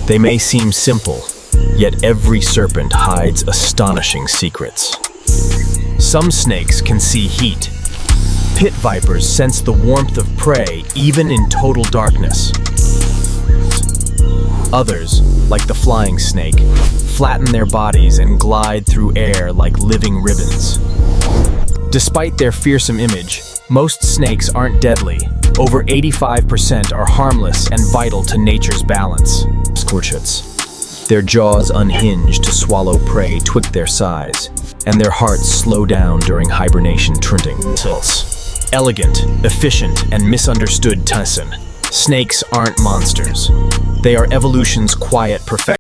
They may seem simple, yet every serpent hides astonishing secrets. Some snakes can see heat. Pit vipers sense the warmth of prey even in total darkness. Others, like the flying snake, flatten their bodies and glide through air like living ribbons. Despite their fearsome image, most snakes aren't deadly. Over 85% are harmless and vital to nature's balance. Squirchets. Their jaws unhinge to swallow prey twice their size, and their hearts slow down during hibernation. Elegant, efficient, and misunderstood. Snakes aren't monsters. They are evolution's quiet perfection.